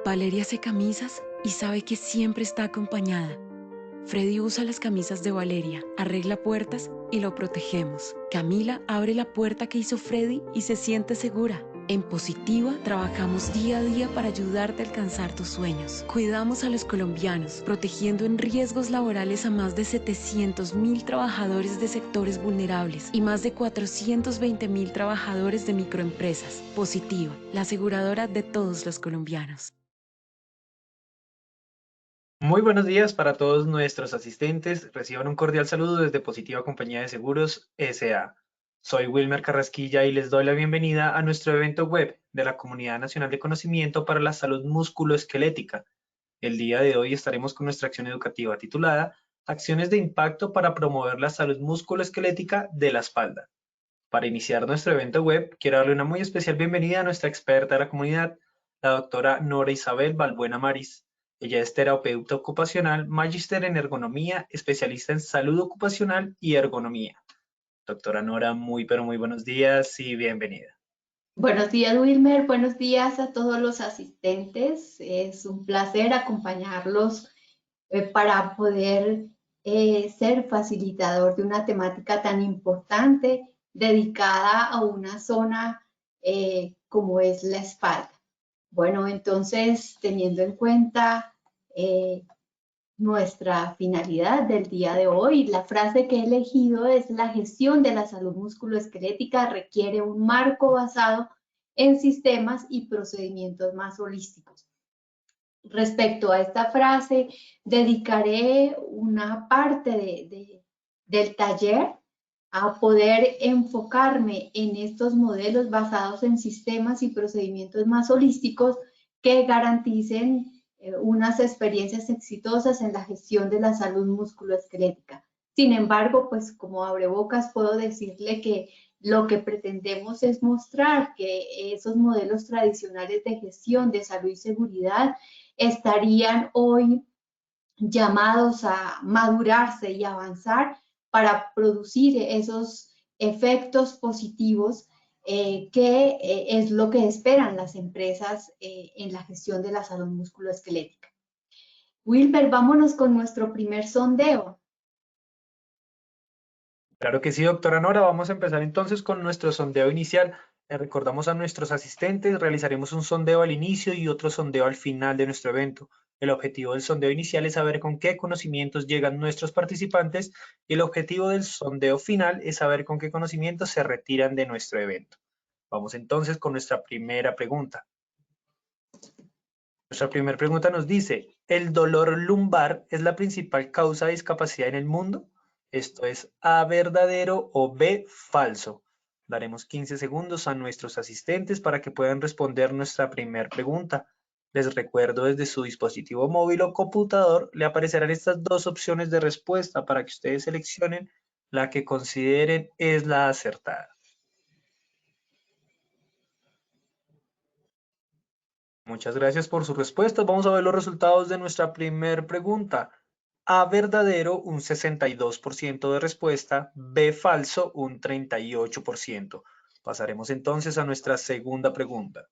Valeria hace camisas y sabe que siempre está acompañada. Freddy usa las camisas de Valeria, arregla puertas y lo protegemos. Camila abre la puerta que hizo Freddy y se siente segura. En Positiva trabajamos día a día para ayudarte a alcanzar tus sueños. Cuidamos a los colombianos, protegiendo en riesgos laborales a más de 700.000 trabajadores de sectores vulnerables y más de 420.000 trabajadores de microempresas. Positiva, la aseguradora de todos los colombianos. Muy buenos días para todos nuestros asistentes. Reciban un cordial saludo desde Positiva Compañía de Seguros S.A. Soy Wilmer Carrasquilla y les doy la bienvenida a nuestro evento web de la Comunidad Nacional de Conocimiento para la Salud Musculoesquelética. El día de hoy estaremos con nuestra acción educativa titulada Acciones de impacto para promover la salud musculoesquelética de la espalda. Para iniciar nuestro evento web, quiero darle una muy especial bienvenida a nuestra experta de la comunidad, la doctora Nora Isabel Balbuena Maris. Ella es terapeuta ocupacional, magíster en ergonomía, especialista en salud ocupacional y ergonomía. Doctora Nora, muy pero muy buenos días y bienvenida. Buenos días, Wilmer. Buenos días a todos los asistentes. Es un placer acompañarlos para poder ser facilitador de una temática tan importante dedicada a una zona como es la espalda. Bueno, entonces, teniendo en cuenta nuestra finalidad del día de hoy, la frase que he elegido es: la gestión de la salud musculoesquelética requiere un marco basado en sistemas y procedimientos más holísticos. Respecto a esta frase, dedicaré una parte del taller a poder enfocarme en estos modelos basados en sistemas y procedimientos más holísticos que garanticen unas experiencias exitosas en la gestión de la salud musculoesquelética. Sin embargo, pues como abrebocas puedo decirle que lo que pretendemos es mostrar que esos modelos tradicionales de gestión de salud y seguridad estarían hoy llamados a madurarse y avanzar para producir esos efectos positivos que es lo que esperan las empresas en la gestión de la salud musculoesquelética. Wilber, vámonos con nuestro primer sondeo. Claro que sí, doctora Nora. Vamos a empezar entonces con nuestro sondeo inicial. Le recordamos a nuestros asistentes, realizaremos un sondeo al inicio y otro sondeo al final de nuestro evento. El objetivo del sondeo inicial es saber con qué conocimientos llegan nuestros participantes y el objetivo del sondeo final es saber con qué conocimientos se retiran de nuestro evento. Vamos entonces con nuestra primera pregunta. Nuestra primera pregunta nos dice, ¿el dolor lumbar es la principal causa de discapacidad en el mundo? Esto es A, verdadero o B, falso. Daremos 15 segundos a nuestros asistentes para que puedan responder nuestra primera pregunta. Les recuerdo, desde su dispositivo móvil o computador le aparecerán estas dos opciones de respuesta para que ustedes seleccionen la que consideren es la acertada. Muchas gracias por su respuesta. Vamos a ver los resultados de nuestra primera pregunta. A, verdadero, un 62% de respuesta. B, falso, un 38%. Pasaremos entonces a nuestra segunda pregunta.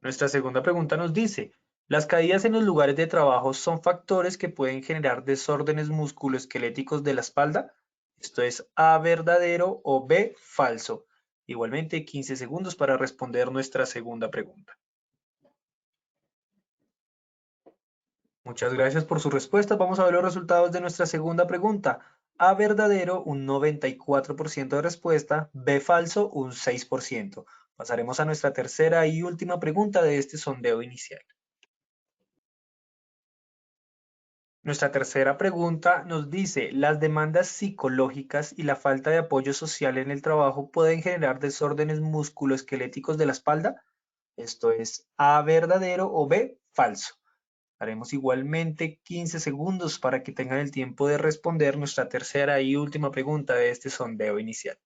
Nuestra segunda pregunta nos dice, ¿las caídas en los lugares de trabajo son factores que pueden generar desórdenes musculoesqueléticos de la espalda? Esto es A, verdadero o B, falso. Igualmente 15 segundos para responder nuestra segunda pregunta. Muchas gracias por su respuesta. Vamos a ver los resultados de nuestra segunda pregunta. A, verdadero, un 94% de respuesta. B, falso, un 6%. Pasaremos a nuestra tercera y última pregunta de este sondeo inicial. Nuestra tercera pregunta nos dice, ¿las demandas psicológicas y la falta de apoyo social en el trabajo pueden generar desórdenes musculoesqueléticos de la espalda? Esto es A, verdadero o B, falso. Haremos igualmente 15 segundos para que tengan el tiempo de responder nuestra tercera y última pregunta de este sondeo inicial.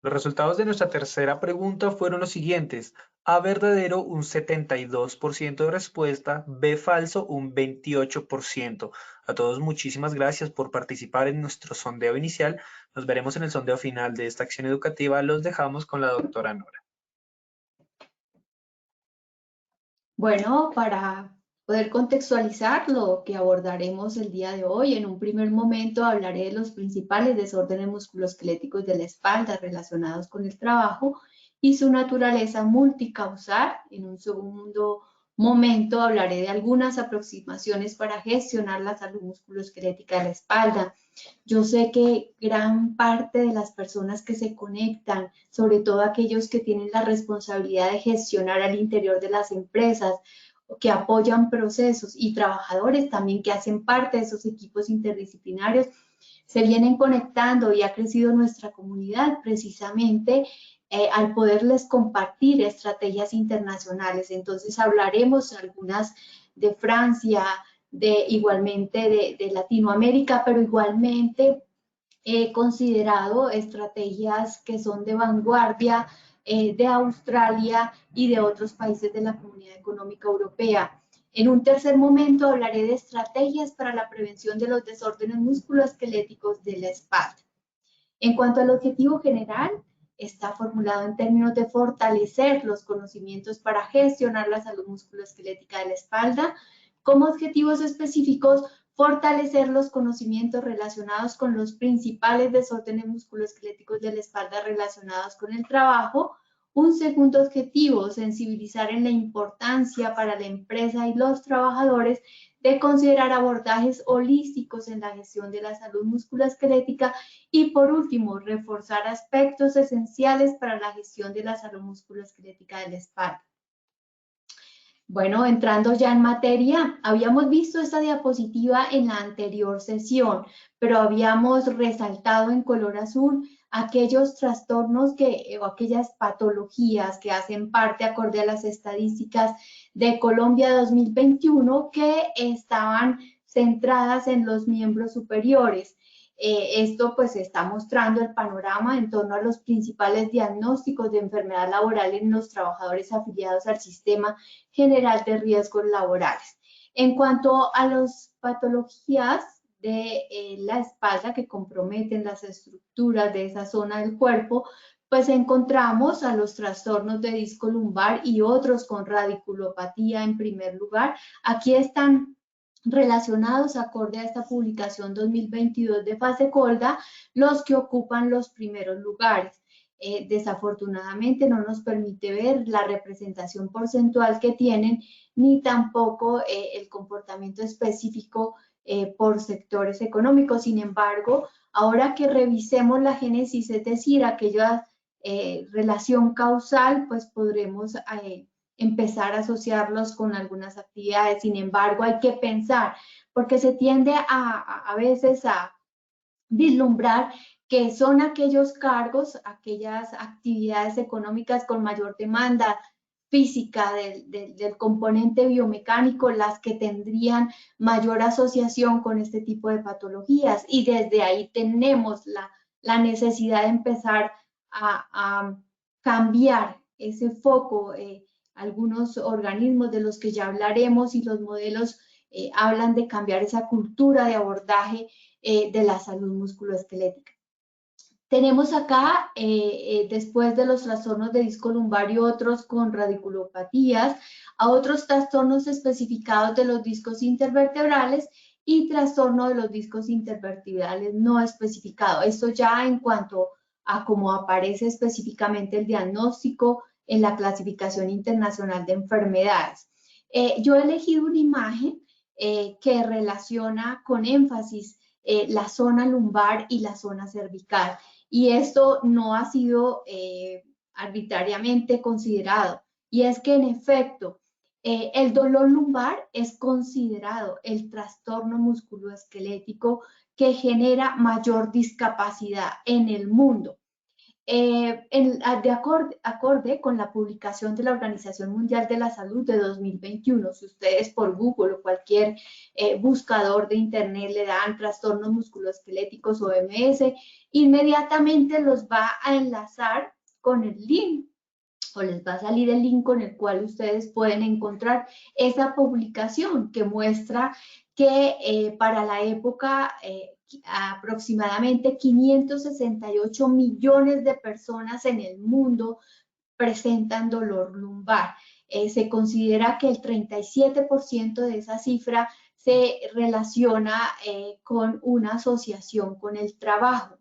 Los resultados de nuestra tercera pregunta fueron los siguientes. A verdadero un 72% de respuesta, B falso un 28%. A todos muchísimas gracias por participar en nuestro sondeo inicial. Nos veremos en el sondeo final de esta acción educativa. Los dejamos con la doctora Nora. Bueno, para poder contextualizar lo que abordaremos el día de hoy, en un primer momento hablaré de los principales desórdenes musculoesqueléticos de la espalda relacionados con el trabajo y su naturaleza multicausal. En un segundo momento hablaré de algunas aproximaciones para gestionar la salud musculoesquelética de la espalda. Yo sé que gran parte de las personas que se conectan, sobre todo aquellos que tienen la responsabilidad de gestionar al interior de las empresas, que apoyan procesos y trabajadores también que hacen parte de esos equipos interdisciplinarios, se vienen conectando y ha crecido nuestra comunidad precisamente al poderles compartir estrategias internacionales. Entonces hablaremos algunas de Francia, igualmente de Latinoamérica, pero igualmente he considerado estrategias que son de vanguardia de Australia y de otros países de la Comunidad Económica Europea. En un tercer momento hablaré de estrategias para la prevención de los desórdenes musculoesqueléticos de la espalda. En cuanto al objetivo general, está formulado en términos de fortalecer los conocimientos para gestionar la salud musculoesquelética de la espalda. Como objetivos específicos, fortalecer los conocimientos relacionados con los principales desórdenes musculoesqueléticos de la espalda relacionados con el trabajo. Un segundo objetivo, sensibilizar en la importancia para la empresa y los trabajadores de considerar abordajes holísticos en la gestión de la salud musculoesquelética. Y por último, reforzar aspectos esenciales para la gestión de la salud musculoesquelética de la espalda. Bueno, entrando ya en materia, habíamos visto esta diapositiva en la anterior sesión, pero habíamos resaltado en color azul aquellos trastornos o aquellas patologías que hacen parte, acorde a las estadísticas de Colombia 2021, que estaban centradas en los miembros superiores. Esto pues está mostrando el panorama en torno a los principales diagnósticos de enfermedad laboral en los trabajadores afiliados al Sistema General de Riesgos Laborales. En cuanto a las patologías de la espalda que comprometen las estructuras de esa zona del cuerpo, pues encontramos a los trastornos de disco lumbar y otros con radiculopatía en primer lugar. Aquí están relacionados, acorde a esta publicación 2022 de FASECOLDA, los que ocupan los primeros lugares. Desafortunadamente no nos permite ver la representación porcentual que tienen, ni tampoco el comportamiento específico por sectores económicos. Sin embargo, ahora que revisemos la génesis, es decir, aquella relación causal, pues podremos empezar a asociarlos con algunas actividades. Sin embargo, hay que pensar, porque se tiende a veces a vislumbrar que son aquellos cargos, aquellas actividades económicas con mayor demanda física del componente biomecánico, las que tendrían mayor asociación con este tipo de patologías. Y desde ahí tenemos la necesidad de empezar a cambiar ese foco. Algunos organismos de los que ya hablaremos y los modelos hablan de cambiar esa cultura de abordaje de la salud musculoesquelética. Tenemos acá, después de los trastornos de disco lumbar y otros con radiculopatías, a otros trastornos especificados de los discos intervertebrales y trastorno de los discos intervertebrales no especificado. Esto ya en cuanto a cómo aparece específicamente el diagnóstico en la clasificación internacional de enfermedades. Yo he elegido una imagen que relaciona con énfasis la zona lumbar y la zona cervical. Y esto no ha sido arbitrariamente considerado. Y es que en efecto, el dolor lumbar es considerado el trastorno musculoesquelético que genera mayor discapacidad en el mundo. acorde con la publicación de la Organización Mundial de la Salud de 2021. Si ustedes por Google o cualquier buscador de internet le dan trastornos musculoesqueléticos OMS, inmediatamente los va a enlazar con el link, o les va a salir el link con el cual ustedes pueden encontrar esa publicación que muestra que para la época aproximadamente 568 millones de personas en el mundo presentan dolor lumbar. Se considera que el 37% de esa cifra se relaciona con una asociación con el trabajo.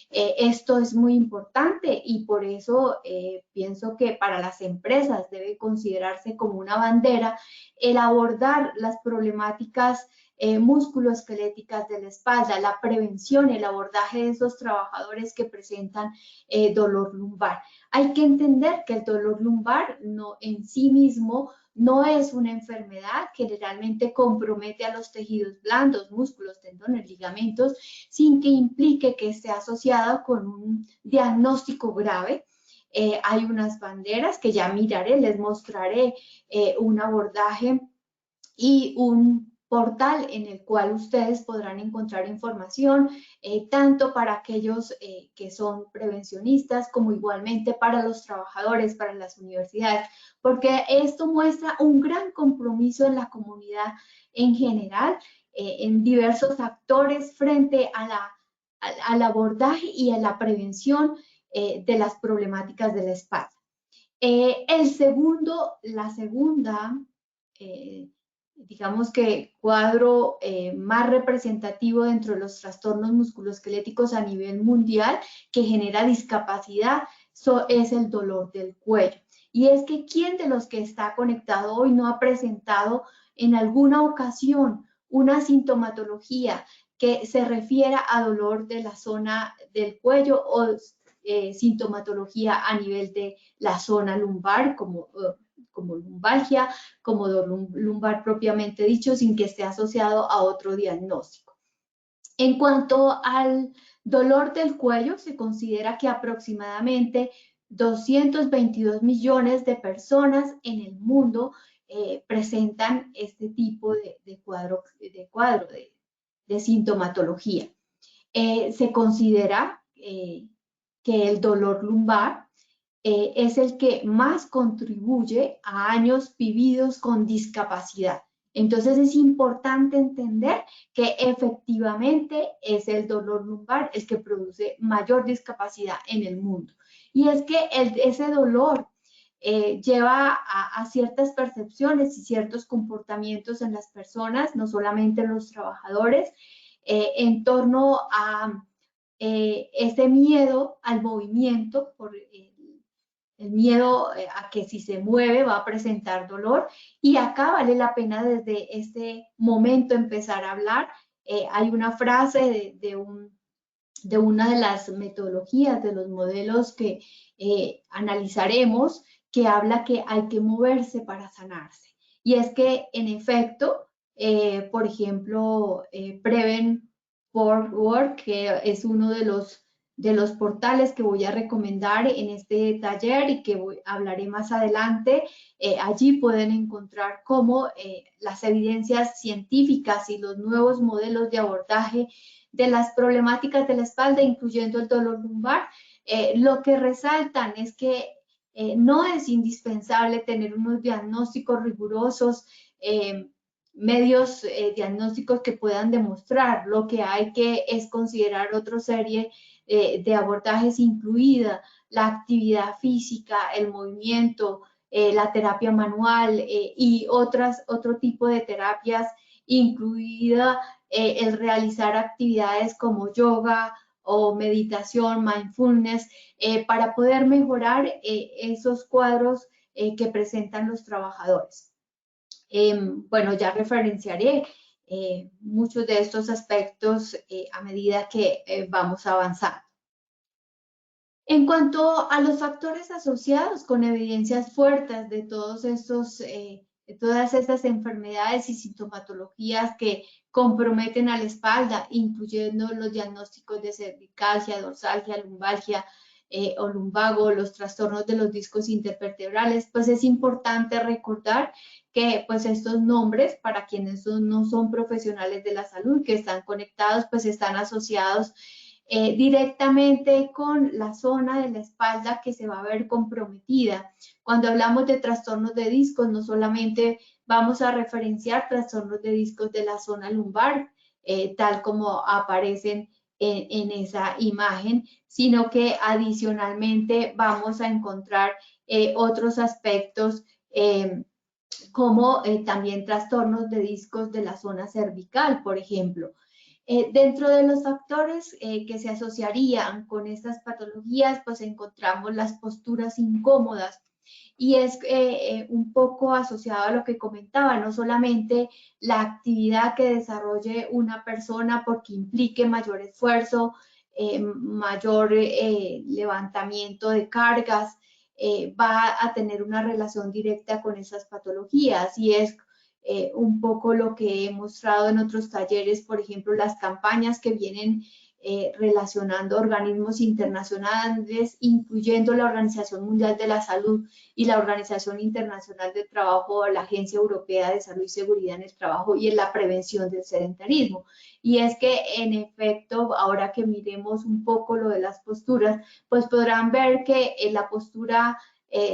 Esto es muy importante y por eso pienso que para las empresas debe considerarse como una bandera el abordar las problemáticas musculoesqueléticas de la espalda, la prevención, el abordaje de esos trabajadores que presentan dolor lumbar. Hay que entender que el dolor lumbar no, en sí mismo no es una enfermedad, generalmente compromete a los tejidos blandos, músculos, tendones, ligamentos, sin que implique que esté asociado con un diagnóstico grave. Hay unas banderas que ya miraré, les mostraré un abordaje y un portal en el cual ustedes podrán encontrar información, tanto para aquellos que son prevencionistas, como igualmente para los trabajadores, para las universidades, porque esto muestra un gran compromiso en la comunidad en general, en diversos actores frente al abordaje y a la prevención de las problemáticas de la espalda. La segunda, digamos que cuadro más representativo dentro de los trastornos musculoesqueléticos a nivel mundial que genera discapacidad es el dolor del cuello. Y es que ¿quién de los que está conectado hoy no ha presentado en alguna ocasión una sintomatología que se refiera a dolor de la zona del cuello o sintomatología a nivel de la zona lumbar, como lumbalgia, como dolor lumbar propiamente dicho, sin que esté asociado a otro diagnóstico? En cuanto al dolor del cuello, se considera que aproximadamente 222 millones de personas en el mundo presentan este tipo de cuadro de sintomatología. Se considera que el dolor lumbar es el que más contribuye a años vividos con discapacidad. Entonces es importante entender que efectivamente es el dolor lumbar el que produce mayor discapacidad en el mundo. Y es que ese dolor lleva a ciertas percepciones y ciertos comportamientos en las personas, no solamente en los trabajadores, en torno a ese miedo al movimiento, por el miedo a que si se mueve va a presentar dolor. Y acá vale la pena desde este momento empezar a hablar. Hay una frase de una de las metodologías, de los modelos que analizaremos, que habla que hay que moverse para sanarse. Y es que, en efecto, por ejemplo, Prevent Work, que es uno de los portales que voy a recomendar en este taller y que hablaré más adelante, allí pueden encontrar cómo las evidencias científicas y los nuevos modelos de abordaje de las problemáticas de la espalda, incluyendo el dolor lumbar, lo que resaltan es que no es indispensable tener unos diagnósticos rigurosos, medios diagnósticos que puedan demostrar. Lo que hay que es considerar otra serie de abordajes, incluida la actividad física, el movimiento, la terapia manual y otro tipo de terapias, incluida el realizar actividades como yoga o meditación, mindfulness, para poder mejorar esos cuadros que presentan los trabajadores. Bueno, ya referenciaré muchos de estos aspectos a medida que vamos avanzando. En cuanto a los factores asociados con evidencias fuertes de todas estas enfermedades y sintomatologías que comprometen a la espalda, incluyendo los diagnósticos de cervicalgia, dorsalgia, lumbalgia, o lumbago, los trastornos de los discos intervertebrales, pues es importante recordar que pues estos nombres, para quienes no son profesionales de la salud, que están conectados, pues están asociados directamente con la zona de la espalda que se va a ver comprometida. Cuando hablamos de trastornos de discos, no solamente vamos a referenciar trastornos de discos de la zona lumbar, tal como aparecen en esa imagen, sino que adicionalmente vamos a encontrar otros aspectos como también trastornos de discos de la zona cervical, por ejemplo. Dentro de los factores que se asociarían con estas patologías, pues encontramos las posturas incómodas, y es un poco asociado a lo que comentaba, no solamente la actividad que desarrolle una persona porque implique mayor esfuerzo, mayor levantamiento de cargas, va a tener una relación directa con esas patologías, y es un poco lo que he mostrado en otros talleres, por ejemplo, las campañas que vienen relacionando organismos internacionales, incluyendo la Organización Mundial de la Salud y la Organización Internacional del Trabajo, la Agencia Europea de Salud y Seguridad en el Trabajo, y en la prevención del sedentarismo. Y es que, en efecto, ahora que miremos un poco lo de las posturas, pues podrán ver que la postura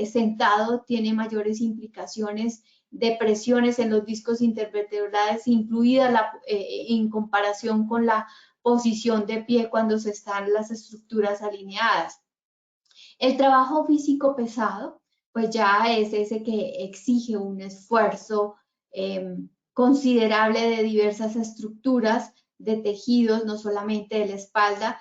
sentado tiene mayores implicaciones de presiones en los discos intervertebrales, incluida en comparación con la posición de pie cuando se están las estructuras alineadas. El trabajo físico pesado, pues ya es ese que exige un esfuerzo considerable de diversas estructuras de tejidos, no solamente de la espalda,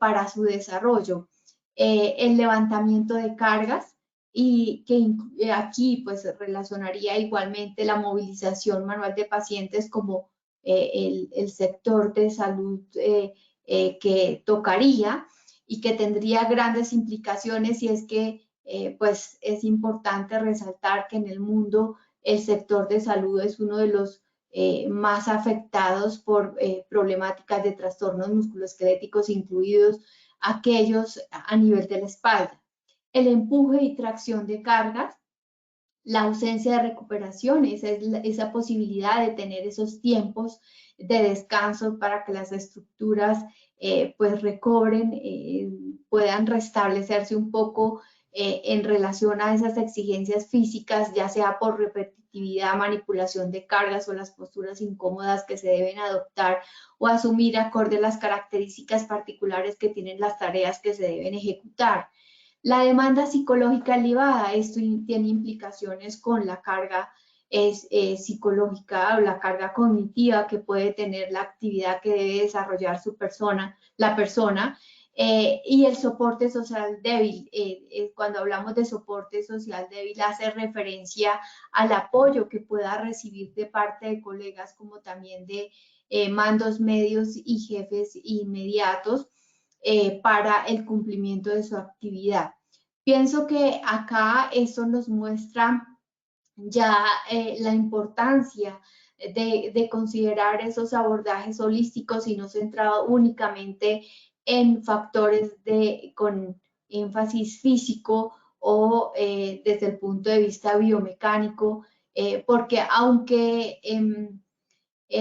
para su desarrollo. El levantamiento de cargas, y que aquí pues relacionaría igualmente la movilización manual de pacientes como el sector de salud que tocaría, y que tendría grandes implicaciones, y es que pues es importante resaltar que en el mundo el sector de salud es uno de los más afectados por problemáticas de trastornos musculoesqueléticos, incluidos aquellos a nivel de la espalda. El empuje y tracción de cargas, la ausencia de recuperación, esa posibilidad de tener esos tiempos de descanso para que las estructuras pues recobren, puedan restablecerse un poco en relación a esas exigencias físicas, ya sea por repetitividad, manipulación de cargas o las posturas incómodas que se deben adoptar o asumir acorde a las características particulares que tienen las tareas que se deben ejecutar. La demanda psicológica elevada, esto tiene implicaciones con la carga psicológica o la carga cognitiva que puede tener la actividad que debe desarrollar la persona, y el soporte social débil. Cuando hablamos de soporte social débil, hace referencia al apoyo que pueda recibir de parte de colegas, como también de mandos medios y jefes inmediatos, para el cumplimiento de su actividad. Pienso que acá eso nos muestra ya la importancia de considerar esos abordajes holísticos y no centrado únicamente en factores con énfasis físico o desde el punto de vista biomecánico, porque aunque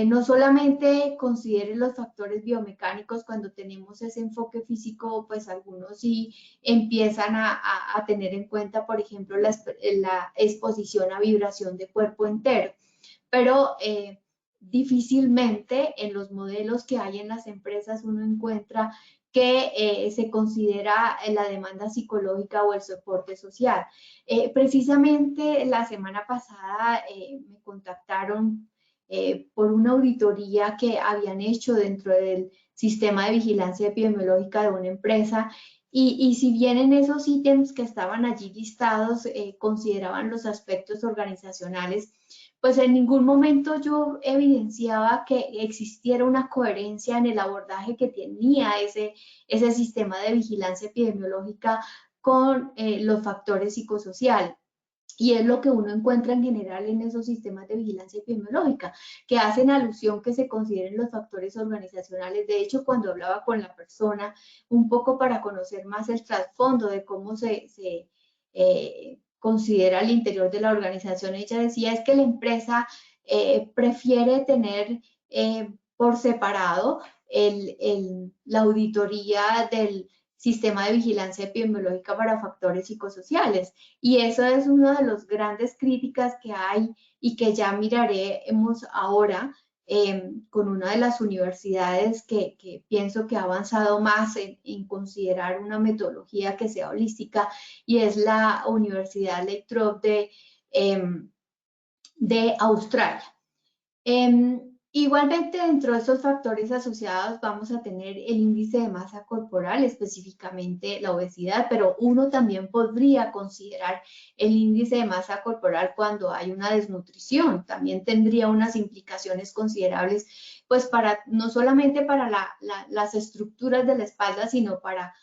no solamente consideren los factores biomecánicos cuando tenemos ese enfoque físico, pues algunos sí empiezan a tener en cuenta, por ejemplo, la exposición a vibración de cuerpo entero, pero difícilmente en los modelos que hay en las empresas uno encuentra que se considera la demanda psicológica o el soporte social. Precisamente la semana pasada me contactaron por una auditoría que habían hecho dentro del sistema de vigilancia epidemiológica de una empresa, y si bien en esos ítems que estaban allí listados consideraban los aspectos organizacionales, pues en ningún momento yo evidenciaba que existiera una coherencia en el abordaje que tenía ese sistema de vigilancia epidemiológica con los factores psicosociales. Y es lo que uno encuentra en general en esos sistemas de vigilancia epidemiológica, que hacen alusión que se consideren los factores organizacionales. De hecho, cuando hablaba con la persona, un poco para conocer más el trasfondo de cómo se considera al interior de la organización, ella decía es que la empresa prefiere tener por separado la auditoría del sistema de vigilancia epidemiológica para factores psicosociales. Y eso es una de las grandes críticas que hay y que ya miraremos ahora con una de las universidades que pienso que ha avanzado más en considerar una metodología que sea holística, y es la Universidad La Trobe de Australia. Igualmente, dentro de estos factores asociados vamos a tener el índice de masa corporal, específicamente la obesidad, pero uno también podría considerar el índice de masa corporal cuando hay una desnutrición. También tendría unas implicaciones considerables, pues no solamente para las estructuras de la espalda, sino para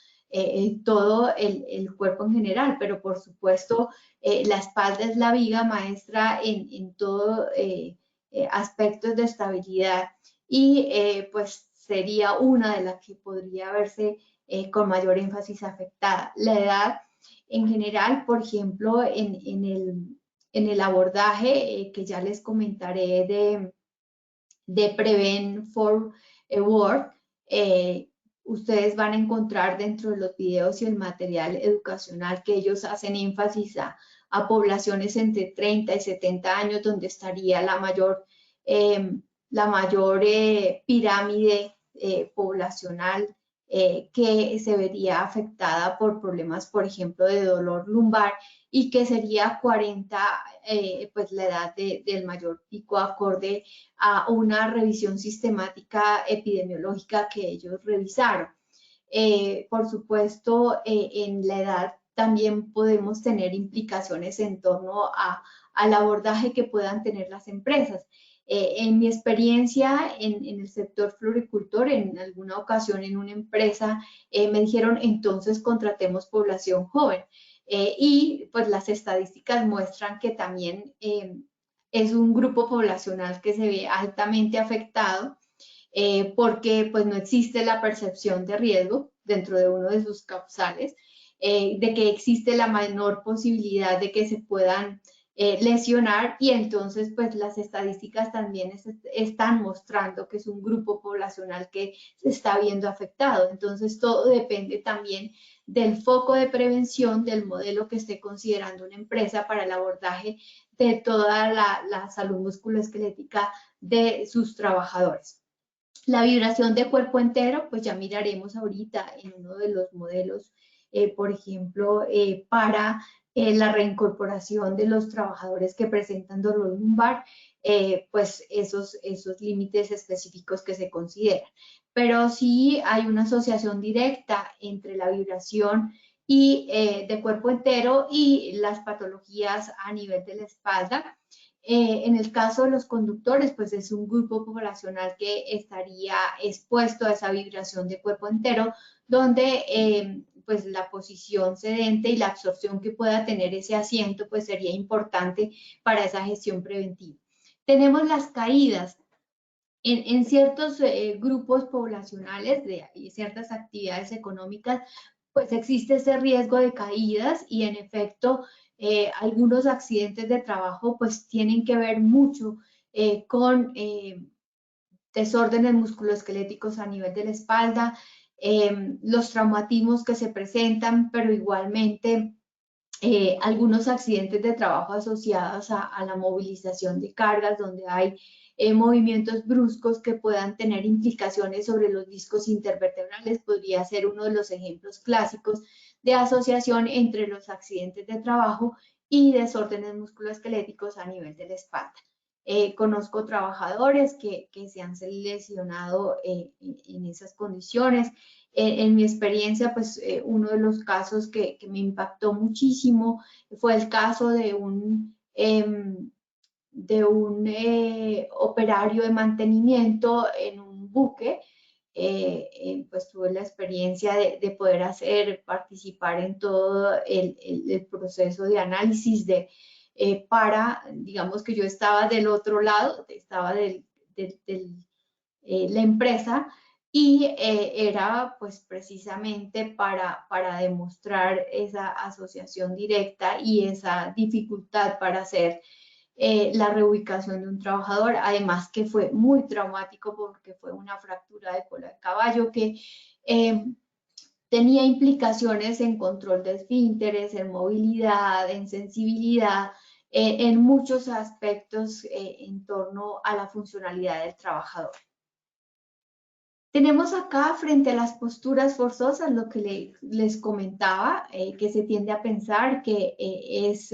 todo el cuerpo en general, pero por supuesto la espalda es la viga maestra en todo aspectos de estabilidad y pues sería una de las que podría verse con mayor énfasis afectada. La edad en general, por ejemplo, en el abordaje que ya les comentaré de Prevent for Work, ustedes van a encontrar dentro de los videos y el material educacional que ellos hacen énfasis a poblaciones entre 30 y 70 años, donde estaría la mayor pirámide poblacional que se vería afectada por problemas, por ejemplo, de dolor lumbar, y que sería 40, pues la edad del mayor pico acorde a una revisión sistemática epidemiológica que ellos revisaron. Por supuesto, en la edad también podemos tener implicaciones en torno al abordaje que puedan tener las empresas. En mi experiencia en el sector floricultor, en alguna ocasión en una empresa me dijeron, entonces contratemos población joven. Y pues las estadísticas muestran que también es un grupo poblacional que se ve altamente afectado porque pues no existe la percepción de riesgo dentro de uno de sus causales, de que existe la menor posibilidad de que se puedan lesionar, y entonces pues las estadísticas también están mostrando que es un grupo poblacional que se está viendo afectado. Entonces todo depende también del foco de prevención, del modelo que esté considerando una empresa para el abordaje de toda la salud musculoesquelética de sus trabajadores. La vibración de cuerpo entero, pues ya miraremos ahorita en uno de los modelos, por ejemplo, para la reincorporación de los trabajadores que presentan dolor lumbar, pues esos límites específicos que se consideran. Pero sí hay una asociación directa entre la vibración y de cuerpo entero y las patologías a nivel de la espalda. En el caso de los conductores, pues es un grupo poblacional que estaría expuesto a esa vibración de cuerpo entero, donde pues la posición sedente y la absorción que pueda tener ese asiento, pues sería importante para esa gestión preventiva. Tenemos las caídas. En ciertos grupos poblacionales de ciertas actividades económicas, pues existe ese riesgo de caídas, y en efecto algunos accidentes de trabajo pues tienen que ver mucho con desórdenes musculoesqueléticos a nivel de la espalda, los traumatismos que se presentan, pero igualmente algunos accidentes de trabajo asociados a la movilización de cargas, donde hay movimientos bruscos que puedan tener implicaciones sobre los discos intervertebrales. Podría ser uno de los ejemplos clásicos de asociación entre los accidentes de trabajo y desórdenes musculoesqueléticos a nivel de la espalda. Conozco trabajadores que se han lesionado en esas condiciones. En mi experiencia, pues uno de los casos que me impactó muchísimo fue el caso de un operario de mantenimiento en un buque. Pues tuve la experiencia de poder participar en todo el proceso de análisis de para, digamos que yo estaba del otro lado, estaba la empresa, y era pues precisamente para demostrar esa asociación directa y esa dificultad para hacer la reubicación de un trabajador, además que fue muy traumático porque fue una fractura de cola de caballo que tenía implicaciones en control de esfínteres, en movilidad, en sensibilidad, en muchos aspectos en torno a la funcionalidad del trabajador. Tenemos acá frente a las posturas forzosas lo que les comentaba, que se tiende a pensar que es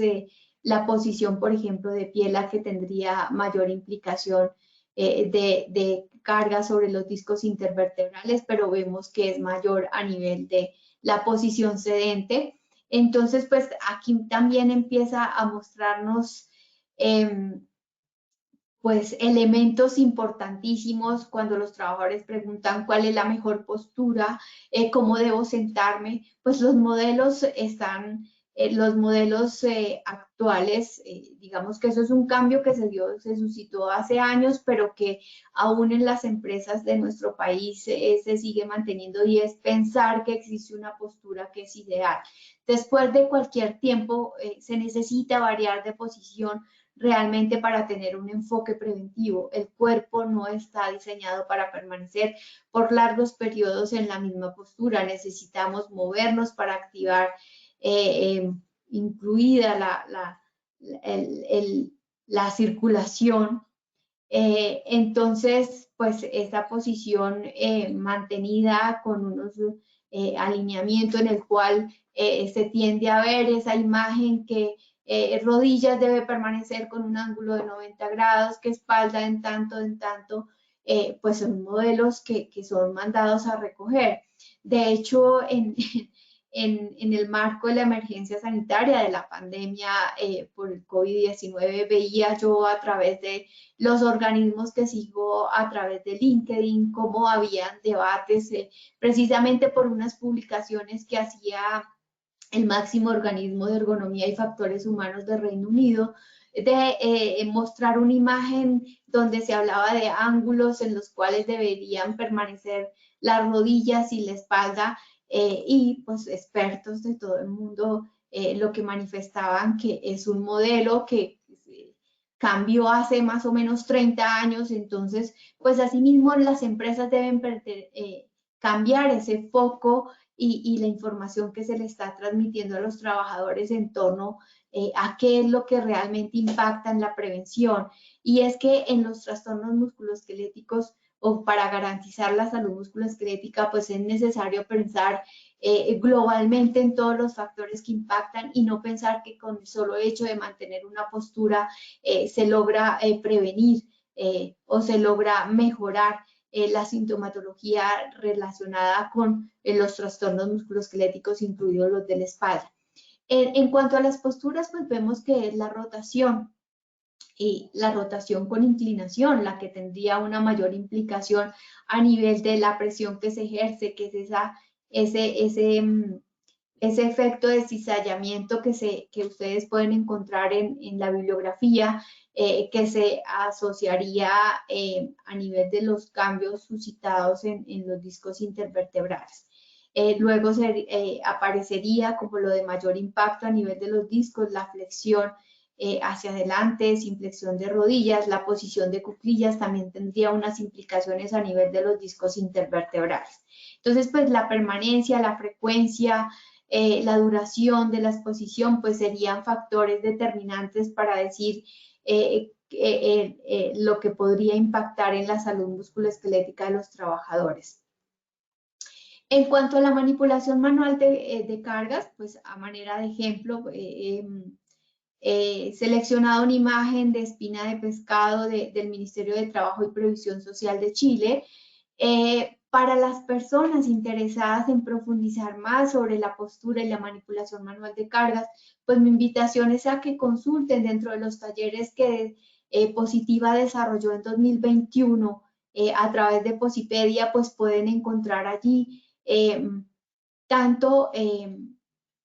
la posición, por ejemplo, de pie la que tendría mayor implicación de carga sobre los discos intervertebrales, pero vemos que es mayor a nivel de la posición sedente. Entonces, pues aquí también empieza a mostrarnos pues elementos importantísimos cuando los trabajadores preguntan cuál es la mejor postura, cómo debo sentarme, pues los modelos actuales, digamos que eso es un cambio que se suscitó hace años, pero que aún en las empresas de nuestro país se sigue manteniendo, y es pensar que existe una postura que es ideal. Después de cualquier tiempo se necesita variar de posición realmente para tener un enfoque preventivo. El cuerpo no está diseñado para permanecer por largos periodos en la misma postura. Necesitamos movernos para activar, incluida la circulación. Entonces, pues esta posición mantenida con unos alineamiento en el cual se tiende a ver esa imagen que rodillas debe permanecer con un ángulo de 90 grados, que espalda en tanto, pues son modelos que son mandados a recoger. De hecho, en el marco de la emergencia sanitaria de la pandemia por el COVID-19, veía yo a través de los organismos que sigo a través de LinkedIn cómo habían debates precisamente por unas publicaciones que hacía el máximo organismo de ergonomía y factores humanos del Reino Unido, de mostrar una imagen donde se hablaba de ángulos en los cuales deberían permanecer las rodillas y la espalda, y pues expertos de todo el mundo lo que manifestaban que es un modelo que cambió hace más o menos 30 años, entonces pues asimismo las empresas deben cambiar ese foco y la información que se le está transmitiendo a los trabajadores en torno a qué es lo que realmente impacta en la prevención. Y es que en los trastornos musculoesqueléticos, o para garantizar la salud musculoesquelética, pues es necesario pensar globalmente en todos los factores que impactan y no pensar que con el solo hecho de mantener una postura se logra prevenir o se logra mejorar la sintomatología relacionada con los trastornos musculoesqueléticos, incluidos los de la espalda. En cuanto a las posturas, pues vemos que es la rotación, y la rotación con inclinación la que tendría una mayor implicación a nivel de la presión que se ejerce, que es ese efecto de cizallamiento que ustedes pueden encontrar en la bibliografía, que se asociaría a nivel de los cambios suscitados en los discos intervertebrales. Luego aparecería como lo de mayor impacto a nivel de los discos, la flexión hacia adelante, sin flexión de rodillas, la posición de cuclillas también tendría unas implicaciones a nivel de los discos intervertebrales. Entonces, pues la permanencia, la frecuencia, la duración de la exposición, pues serían factores determinantes para decir lo que podría impactar en la salud musculoesquelética de los trabajadores. En cuanto a la manipulación manual de cargas, pues a manera de ejemplo, seleccionado una imagen de espina de pescado del Ministerio de Trabajo y Previsión Social de Chile. Para las personas interesadas en profundizar más sobre la postura y la manipulación manual de cargas, pues mi invitación es a que consulten dentro de los talleres que Positiva desarrolló en 2021 a través de Posipedia, pues pueden encontrar allí tanto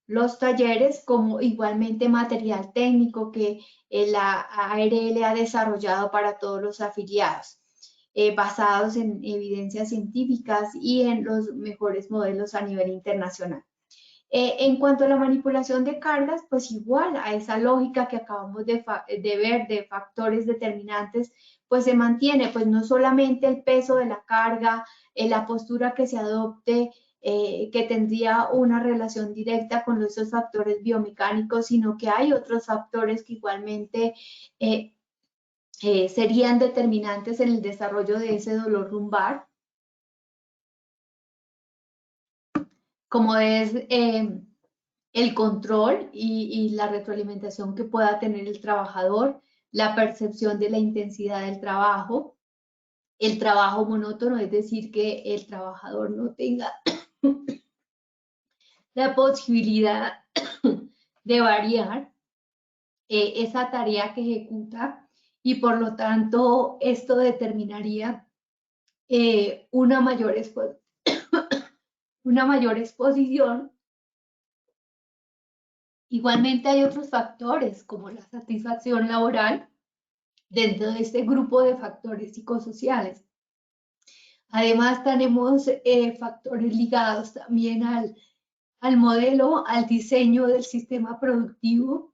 los talleres, como igualmente material técnico que la ARL ha desarrollado para todos los afiliados, basados en evidencias científicas y en los mejores modelos a nivel internacional. En cuanto a la manipulación de cargas, pues igual a esa lógica que acabamos de ver de factores determinantes, pues se mantiene, pues no solamente el peso de la carga, la postura que se adopte, que tendría una relación directa con esos factores biomecánicos, sino que hay otros factores que igualmente serían determinantes en el desarrollo de ese dolor lumbar, como es el control y la retroalimentación que pueda tener el trabajador, la percepción de la intensidad del trabajo, el trabajo monótono, es decir, que el trabajador no tenga la posibilidad de variar esa tarea que ejecuta y por lo tanto esto determinaría una mayor exposición. Igualmente hay otros factores como la satisfacción laboral dentro de este grupo de factores psicosociales. Además tenemos factores ligados también al modelo, al diseño del sistema productivo,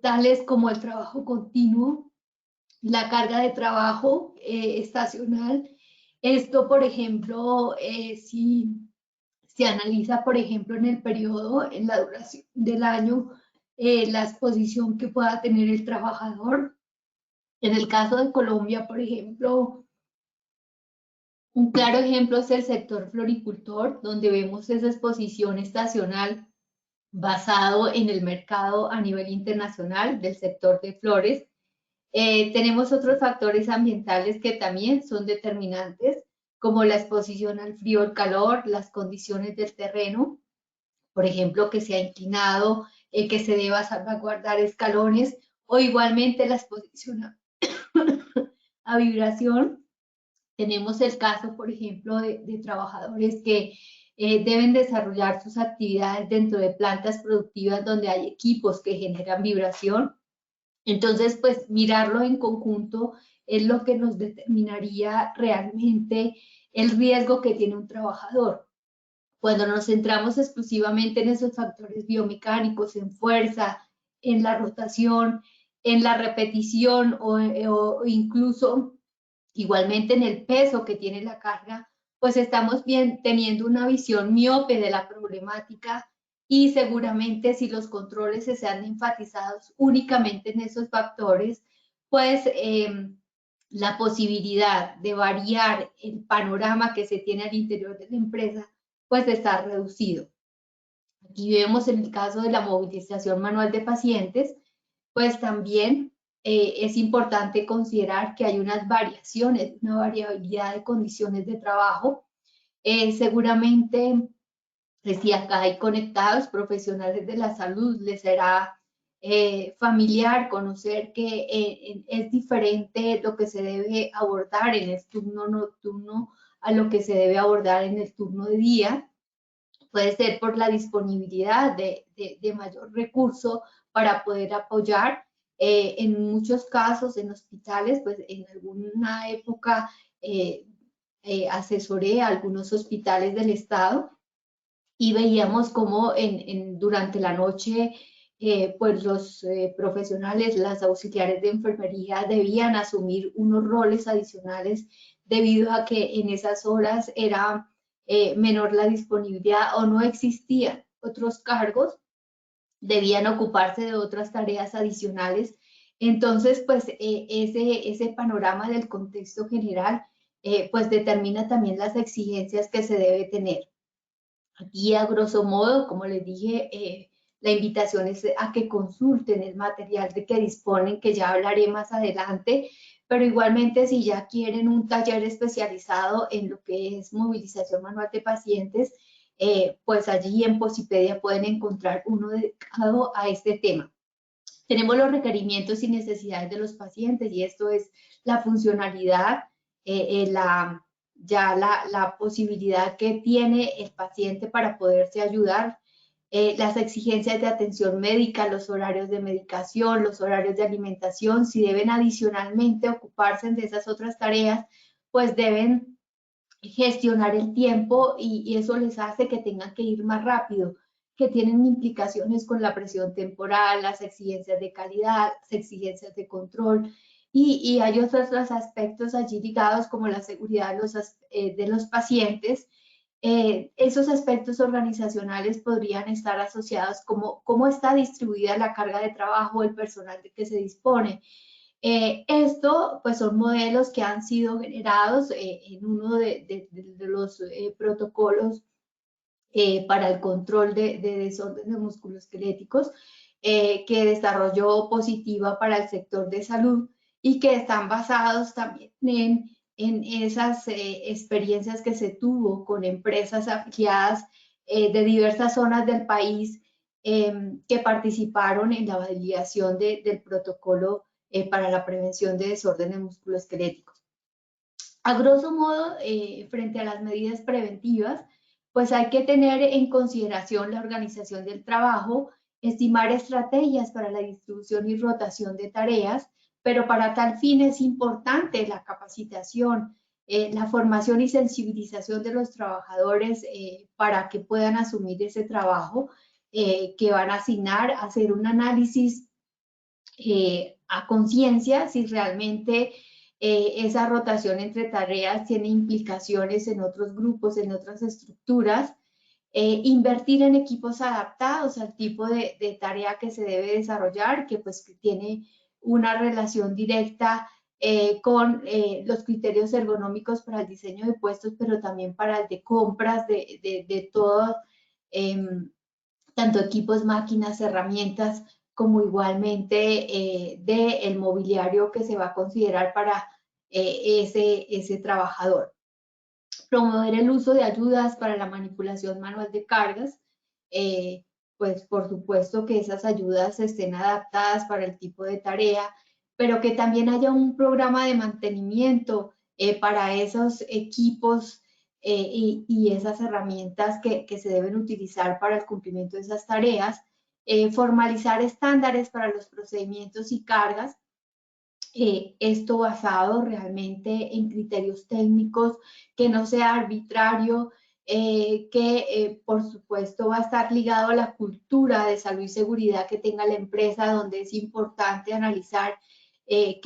tales como el trabajo continuo, la carga de trabajo estacional. Esto, por ejemplo, si se analiza, por ejemplo, en el periodo, en la duración del año, la exposición que pueda tener el trabajador. En el caso de Colombia, por ejemplo, un claro ejemplo es el sector floricultor, donde vemos esa exposición estacional basado en el mercado a nivel internacional del sector de flores. Tenemos otros factores ambientales que también son determinantes, como la exposición al frío, al calor, las condiciones del terreno, por ejemplo, que sea inclinado, que se deba salvaguardar escalones, o igualmente la exposición a vibración. Tenemos el caso, por ejemplo, de trabajadores que deben desarrollar sus actividades dentro de plantas productivas donde hay equipos que generan vibración. Entonces, pues mirarlo en conjunto es lo que nos determinaría realmente el riesgo que tiene un trabajador. Cuando nos centramos exclusivamente en esos factores biomecánicos, en fuerza, en la rotación, en la repetición o incluso igualmente en el peso que tiene la carga, pues estamos teniendo una visión miope de la problemática y seguramente si los controles se sean enfatizados únicamente en esos factores, pues la posibilidad de variar el panorama que se tiene al interior de la empresa, pues está reducido. Aquí vemos en el caso de la movilización manual de pacientes, pues también es importante considerar que hay unas variaciones, una variabilidad de condiciones de trabajo. Seguramente, si acá hay conectados profesionales de la salud, les será familiar conocer que es diferente lo que se debe abordar en el turno nocturno a lo que se debe abordar en el turno de día. Puede ser por la disponibilidad de mayor recurso para poder apoyar. En muchos casos, en hospitales, pues en alguna época asesoré a algunos hospitales del estado y veíamos cómo durante la noche pues los profesionales, las auxiliares de enfermería debían asumir unos roles adicionales debido a que en esas horas era menor la disponibilidad o no existían otros cargos, debían ocuparse de otras tareas adicionales. Entonces, pues ese panorama del contexto general pues determina también las exigencias que se debe tener. Aquí, a grosso modo, como les dije, la invitación es a que consulten el material de que disponen, que ya hablaré más adelante, pero igualmente si ya quieren un taller especializado en lo que es movilización manual de pacientes, pues allí en Posipedia pueden encontrar uno dedicado a este tema. Tenemos los requerimientos y necesidades de los pacientes y esto es la funcionalidad, la posibilidad que tiene el paciente para poderse ayudar. las exigencias de atención médica, los horarios de medicación, los horarios de alimentación. Si deben adicionalmente ocuparse de esas otras tareas, pues deben gestionar el tiempo y eso les hace que tengan que ir más rápido, que tienen implicaciones con la presión temporal, las exigencias de calidad, las exigencias de control, y hay otros aspectos allí ligados como la seguridad de los pacientes. Esos aspectos organizacionales podrían estar asociados como cómo está distribuida la carga de trabajo, el personal de que se dispone. Esto pues son modelos que han sido generados en uno de los protocolos para el control de desórdenes musculoesqueléticos que desarrolló Positiva para el sector de salud y que están basados también en esas experiencias que se tuvo con empresas afiliadas de diversas zonas del país que participaron en la validación del protocolo para la prevención de desórdenes musculoesqueléticos. A grosso modo, frente a las medidas preventivas, pues hay que tener en consideración la organización del trabajo, estimar estrategias para la distribución y rotación de tareas, pero para tal fin es importante la capacitación, la formación y sensibilización de los trabajadores para que puedan asumir ese trabajo que van a asignar, hacer un análisis a conciencia si realmente esa rotación entre tareas tiene implicaciones en otros grupos, en otras estructuras, invertir en equipos adaptados al tipo de tarea que se debe desarrollar, que pues tiene una relación directa con los criterios ergonómicos para el diseño de puestos, pero también para el de compras de todo, tanto equipos, máquinas, herramientas, como igualmente del mobiliario que se va a considerar para ese trabajador. Promover el uso de ayudas para la manipulación manual de cargas, pues por supuesto que esas ayudas estén adaptadas para el tipo de tarea, pero que también haya un programa de mantenimiento para esos equipos y esas herramientas que se deben utilizar para el cumplimiento de esas tareas, formalizar estándares para los procedimientos y cargas, esto basado realmente en criterios técnicos, que no sea arbitrario, que por supuesto va a estar ligado a la cultura de salud y seguridad que tenga la empresa, donde es importante analizar qué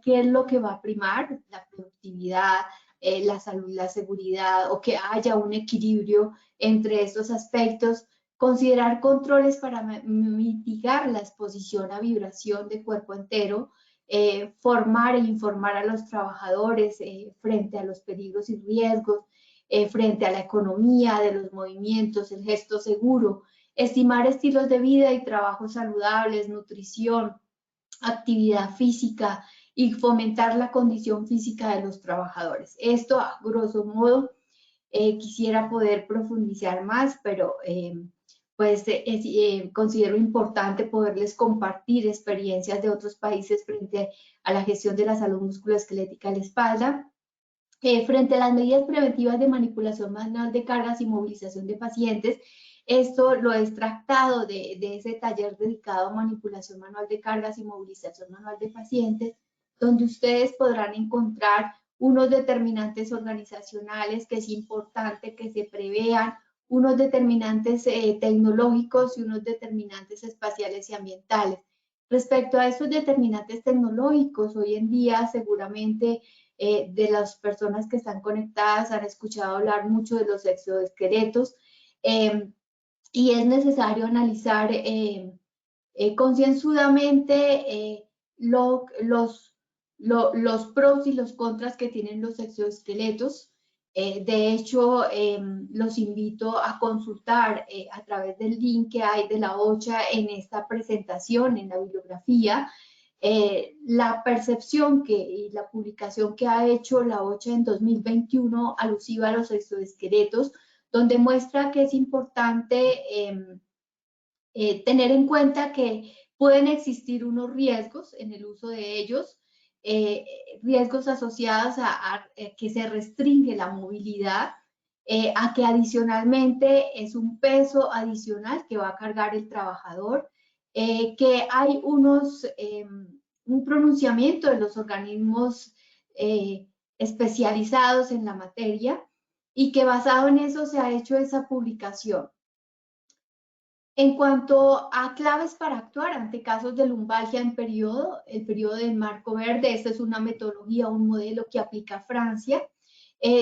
es lo que va a primar, la productividad, la salud y la seguridad, o que haya un equilibrio entre estos aspectos. Considerar controles para mitigar la exposición a vibración de cuerpo entero, formar e informar a los trabajadores frente a los peligros y riesgos, frente a la economía de los movimientos, el gesto seguro, estimar estilos de vida y trabajo saludables, nutrición, actividad física y fomentar la condición física de los trabajadores. Esto, a grosso modo, quisiera poder profundizar más, pero pues considero importante poderles compartir experiencias de otros países frente a la gestión de la salud musculoesquelética de la espalda. Frente a las medidas preventivas de manipulación manual de cargas y movilización de pacientes, esto lo he extractado de ese taller dedicado a manipulación manual de cargas y movilización manual de pacientes, donde ustedes podrán encontrar unos determinantes organizacionales que es importante que se prevean, unos determinantes tecnológicos y unos determinantes espaciales y ambientales. Respecto a estos determinantes tecnológicos, hoy en día seguramente de las personas que están conectadas han escuchado hablar mucho de los exoesqueletos y es necesario analizar concienzudamente los pros y los contras que tienen los exoesqueletos. De hecho, los invito a consultar a través del link que hay de la OCHA en esta presentación, en la bibliografía, la percepción y la publicación que ha hecho la OCHA en 2021 alusiva a los exoesqueletos, donde muestra que es importante tener en cuenta que pueden existir unos riesgos en el uso de ellos, riesgos asociados a que se restringe la movilidad a que adicionalmente es un peso adicional que va a cargar el trabajador, que hay un pronunciamiento de los organismos especializados en la materia y que basado en eso se ha hecho esa publicación. En cuanto a claves para actuar ante casos de lumbalgia en el periodo del marco verde, esta es una metodología, un modelo que aplica Francia,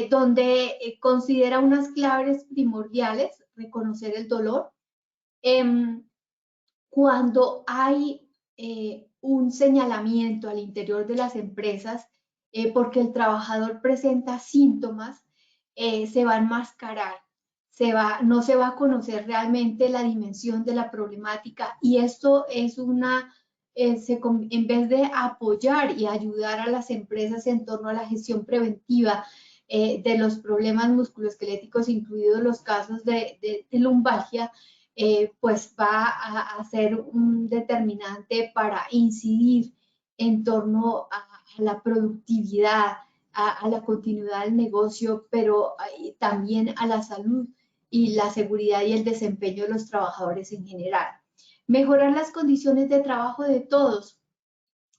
donde considera unas claves primordiales: reconocer el dolor. Cuando hay un señalamiento al interior de las empresas porque el trabajador presenta síntomas, se va a enmascarar, no se va a conocer realmente la dimensión de la problemática, y esto es en vez de apoyar y ayudar a las empresas en torno a la gestión preventiva de los problemas musculoesqueléticos, incluidos los casos de lumbalgia, pues va a ser un determinante para incidir en torno a la productividad, a la continuidad del negocio, pero también a la salud y la seguridad y el desempeño de los trabajadores en general. Mejorar las condiciones de trabajo de todos,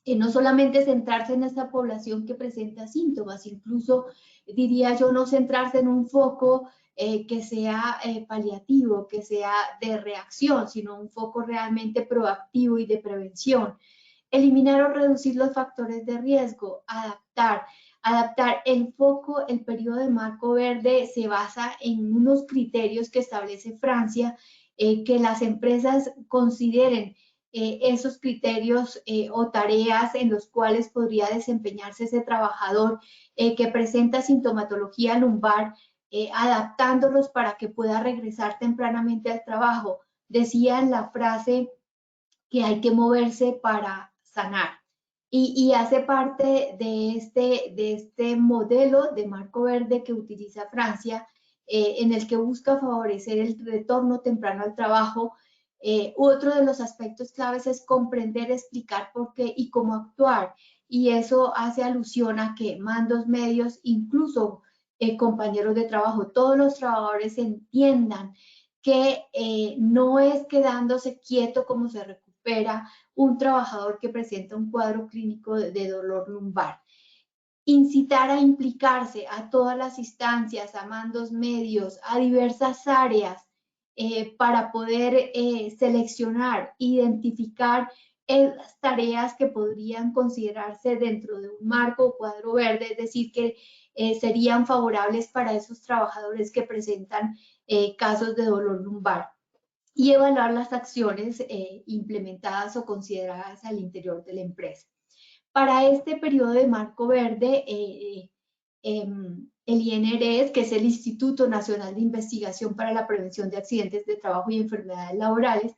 no solamente centrarse en esta población que presenta síntomas, incluso diría yo no centrarse en un foco que sea paliativo, que sea de reacción, sino un foco realmente proactivo y de prevención. Eliminar o reducir los factores de riesgo, adaptar el foco. El periodo de marco verde se basa en unos criterios que establece Francia, que las empresas consideren esos criterios o tareas en los cuales podría desempeñarse ese trabajador que presenta sintomatología lumbar, adaptándolos para que pueda regresar tempranamente al trabajo. Decía en la frase que hay que moverse para sanar. Y hace parte de este modelo de marco verde que utiliza Francia, en el que busca favorecer el retorno temprano al trabajo. Otro de los aspectos claves es comprender, explicar por qué y cómo actuar. Y eso hace alusión a que mandos medios, incluso compañeros de trabajo, todos los trabajadores entiendan que no es quedándose quieto como se recupera un trabajador que presenta un cuadro clínico de dolor lumbar. Incitar a implicarse a todas las instancias, a mandos medios, a diversas áreas, para poder seleccionar, identificar las tareas que podrían considerarse dentro de un marco o cuadro verde, es decir, que serían favorables para esos trabajadores que presentan casos de dolor lumbar, y evaluar las acciones implementadas o consideradas al interior de la empresa. Para este periodo de marco verde, el INRS, que es el Instituto Nacional de Investigación para la Prevención de Accidentes de Trabajo y Enfermedades Laborales,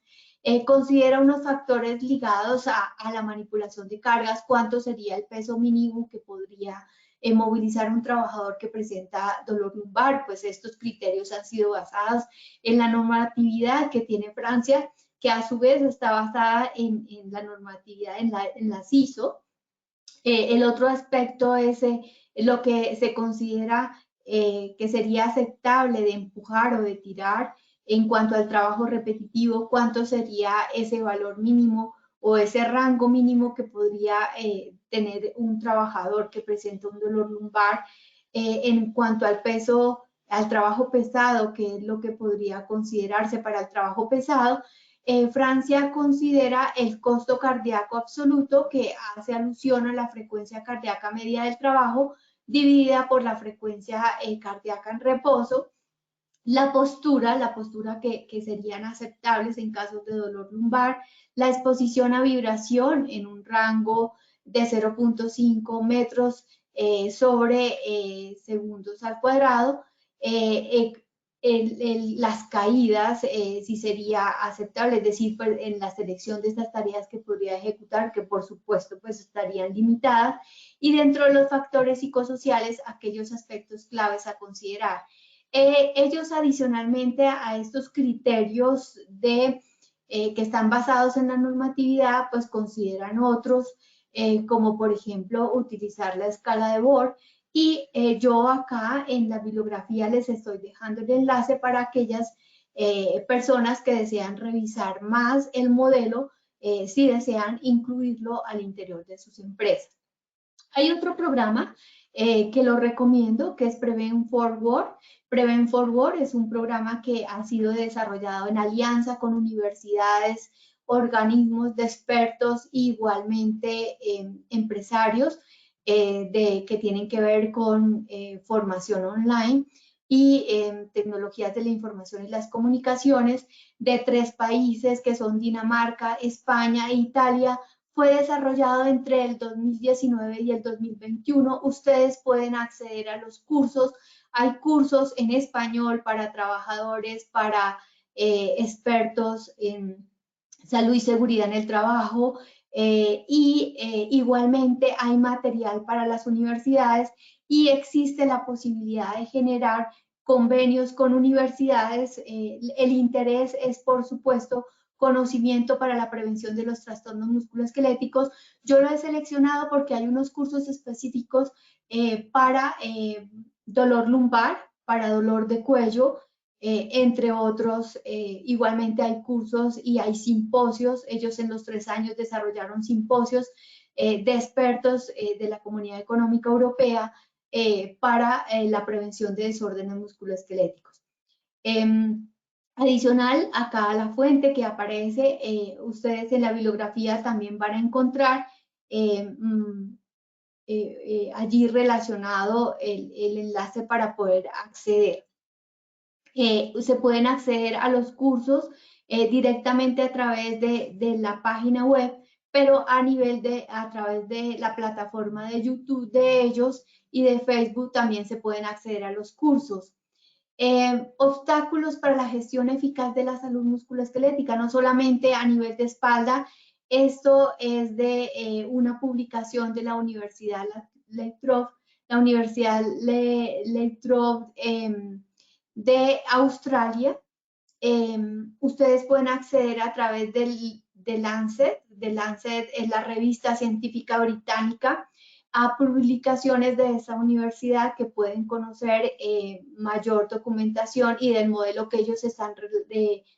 considera unos factores ligados a la manipulación de cargas: cuánto sería el peso mínimo que podría movilizar un trabajador que presenta dolor lumbar. Pues estos criterios han sido basados en la normatividad que tiene Francia, que a su vez está basada en la normatividad en la CISO. El otro aspecto es lo que se considera que sería aceptable de empujar o de tirar en cuanto al trabajo repetitivo: cuánto sería ese valor mínimo o ese rango mínimo que podría tener un trabajador que presenta un dolor lumbar. En cuanto al peso, al trabajo pesado, que es lo que podría considerarse para el trabajo pesado, Francia considera el costo cardíaco absoluto, que hace alusión a la frecuencia cardíaca media del trabajo dividida por la frecuencia cardíaca en reposo. La postura que serían aceptables en casos de dolor lumbar, la exposición a vibración en un rango de 0.5 metros sobre segundos al cuadrado, las caídas, si sería aceptable, es decir, pues, en la selección de estas tareas que podría ejecutar, que por supuesto pues estarían limitadas, y dentro de los factores psicosociales, aquellos aspectos claves a considerar. Ellos, adicionalmente a estos criterios que están basados en la normatividad, pues consideran otros, como por ejemplo utilizar la escala de Borg, Y yo acá en la bibliografía les estoy dejando el enlace para aquellas personas que desean revisar más el modelo, si desean incluirlo al interior de sus empresas. Hay otro programa que lo recomiendo, que es Prevent Forward. Prevent Forward es un programa que ha sido desarrollado en alianza con universidades, organismos de expertos, igualmente empresarios que tienen que ver con formación online y tecnologías de la información y las comunicaciones de 3 países que son Dinamarca, España e Italia. Fue desarrollado entre el 2019 y el 2021. Ustedes pueden acceder a los cursos. Hay cursos en español para trabajadores, para expertos en salud y seguridad en el trabajo, igualmente hay material para las universidades y existe la posibilidad de generar convenios con universidades. El interés es, por supuesto, conocimiento para la prevención de los trastornos musculoesqueléticos. Yo lo he seleccionado porque hay unos cursos específicos para dolor lumbar, para dolor de cuello, entre otros. Igualmente hay cursos y hay simposios. Ellos en los 3 años desarrollaron simposios de expertos de la Comunidad Económica Europea para la prevención de desórdenes musculoesqueléticos. Adicional, acá a la fuente que aparece, ustedes en la bibliografía también van a encontrar allí relacionado el enlace para poder acceder. Se pueden acceder a los cursos directamente a través de la página web, pero a través de la plataforma de YouTube de ellos y de Facebook también se pueden acceder a los cursos. Obstáculos para la gestión eficaz de la salud musculoesquelética, no solamente a nivel de espalda. Esto es de una publicación de la Universidad Lattrope, la Universidad Lattrope de Australia. Ustedes pueden acceder a través de Lancet. The Lancet es la revista científica británica, a publicaciones de esa universidad que pueden conocer mayor documentación y del modelo que ellos están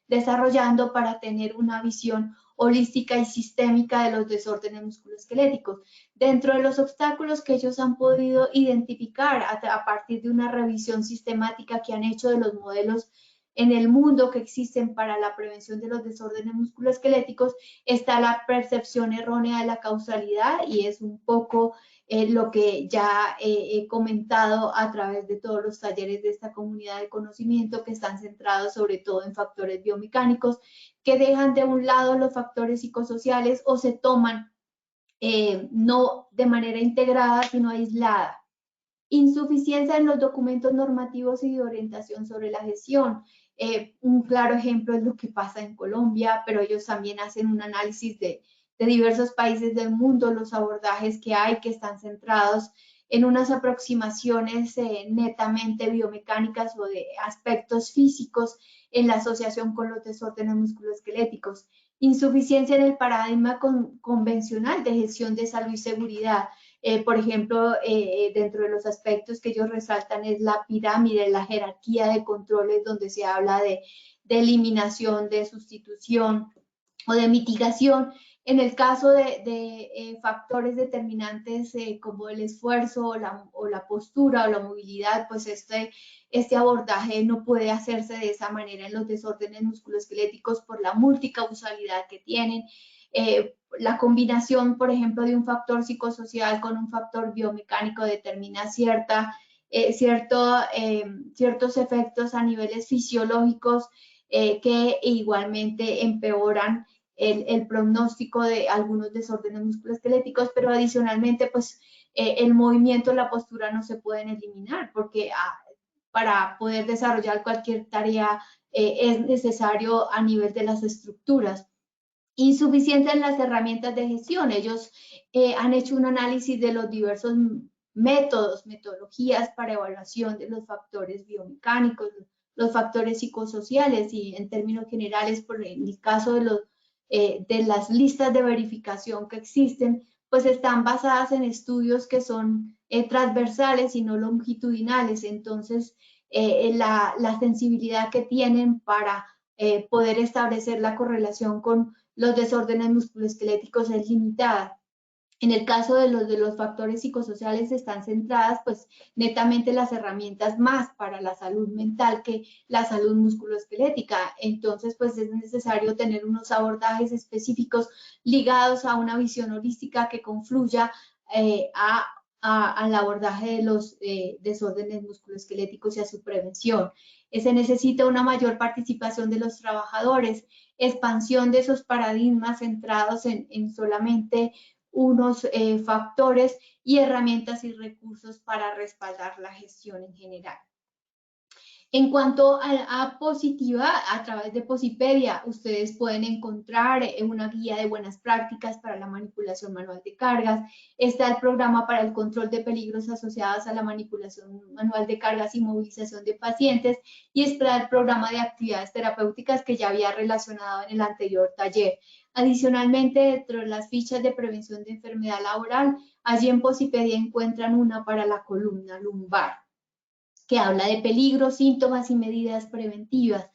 desarrollando para tener una visión holística y sistémica de los desórdenes musculoesqueléticos. Dentro de los obstáculos que ellos han podido identificar a partir de una revisión sistemática que han hecho de los modelos en el mundo que existen para la prevención de los desórdenes musculoesqueléticos, está la percepción errónea de la causalidad, y es un poco lo que ya he comentado a través de todos los talleres de esta comunidad de conocimiento, que están centrados sobre todo en factores biomecánicos, que dejan de un lado los factores psicosociales o se toman no de manera integrada, sino aislada. Insuficiencia en los documentos normativos y de orientación sobre la gestión. Un claro ejemplo es lo que pasa en Colombia, pero ellos también hacen un análisis de diversos países del mundo, los abordajes que hay, que están centrados en unas aproximaciones netamente biomecánicas o de aspectos físicos en la asociación con los desórdenes musculoesqueléticos. Insuficiencia en el paradigma convencional de gestión de salud y seguridad. Por ejemplo, dentro de los aspectos que ellos resaltan es la pirámide, la jerarquía de controles, donde se habla de eliminación, de sustitución o de mitigación. En el caso de factores determinantes como el esfuerzo o la postura o la movilidad, pues este abordaje no puede hacerse de esa manera en los desórdenes musculoesqueléticos por la multicausalidad que tienen. La combinación, por ejemplo, de un factor psicosocial con un factor biomecánico determina ciertos efectos a niveles fisiológicos que igualmente empeoran el pronóstico de algunos desórdenes musculoesqueléticos, pero adicionalmente, pues el movimiento, la postura no se pueden eliminar, porque para poder desarrollar cualquier tarea es necesario a nivel de las estructuras. Insuficiente en las herramientas de gestión. Ellos han hecho un análisis de los diversos metodologías para evaluación de los factores biomecánicos, los factores psicosociales, y en términos generales, en el caso de las listas de verificación que existen, pues están basadas en estudios que son transversales y no longitudinales. Entonces, la sensibilidad que tienen para poder establecer la correlación con los desórdenes musculoesqueléticos es limitada. En el caso de los factores psicosociales están centradas pues netamente las herramientas más para la salud mental que la salud musculoesquelética. Entonces pues es necesario tener unos abordajes específicos ligados a una visión holística que confluya al abordaje de los desórdenes musculoesqueléticos y a su prevención. Se necesita una mayor participación de los trabajadores, expansión de esos paradigmas centrados en solamente unos factores y herramientas y recursos para respaldar la gestión en general. En cuanto a Positiva, a través de Posipedia, ustedes pueden encontrar una guía de buenas prácticas para la manipulación manual de cargas. Está el programa para el control de peligros asociados a la manipulación manual de cargas y movilización de pacientes. Y está el programa de actividades terapéuticas que ya había relacionado en el anterior taller. Adicionalmente, dentro de las fichas de prevención de enfermedad laboral, allí en Posipedia encuentran una para la columna lumbar, que habla de peligros, síntomas y medidas preventivas.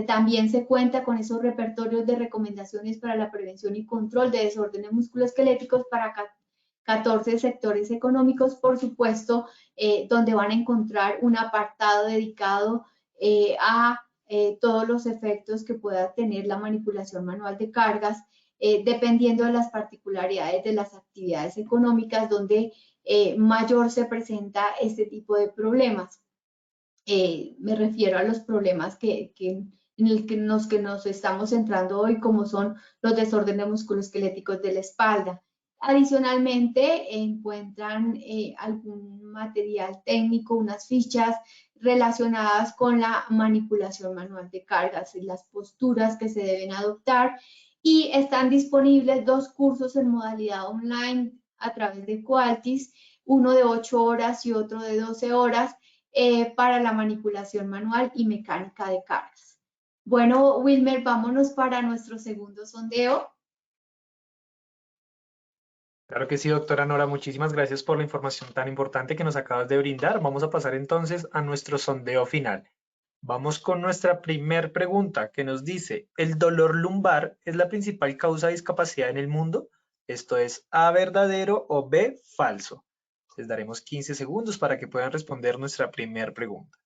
También se cuenta con esos repertorios de recomendaciones para la prevención y control de desórdenes musculoesqueléticos para 14 sectores económicos, por supuesto, donde van a encontrar un apartado dedicado a todos los efectos que pueda tener la manipulación manual de cargas, dependiendo de las particularidades de las actividades económicas, donde mayor se presenta este tipo de problemas. Me refiero a los problemas en los que nos estamos centrando hoy, como son los desórdenes musculoesqueléticos de la espalda. Adicionalmente, encuentran algún material técnico, unas fichas relacionadas con la manipulación manual de cargas y las posturas que se deben adoptar. Y están disponibles 2 cursos en modalidad online a través de Qualtis, uno de 8 horas y otro de 12 horas, para la manipulación manual y mecánica de cargas. Bueno, Wilmer, vámonos para nuestro segundo sondeo. Claro que sí, doctora Nora, muchísimas gracias por la información tan importante que nos acabas de brindar. Vamos a pasar entonces a nuestro sondeo final. Vamos con nuestra primer pregunta que nos dice, ¿el dolor lumbar es la principal causa de discapacidad en el mundo? Esto es A, verdadero o B, falso. Les daremos 15 segundos para que puedan responder nuestra primera pregunta.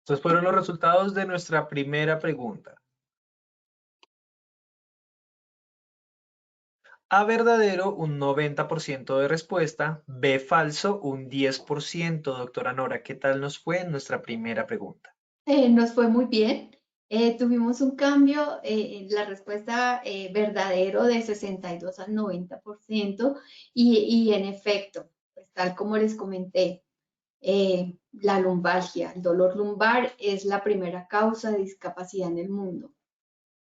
Estos fueron los resultados de nuestra primera pregunta. A, verdadero, un 90% de respuesta. B, falso, un 10%. Doctora Nora, ¿qué tal nos fue en nuestra primera pregunta? Nos fue muy bien. Tuvimos un cambio en la respuesta verdadero de 62 al 90% y en efecto, pues, tal como les comenté, la lumbalgia, el dolor lumbar es la primera causa de discapacidad en el mundo.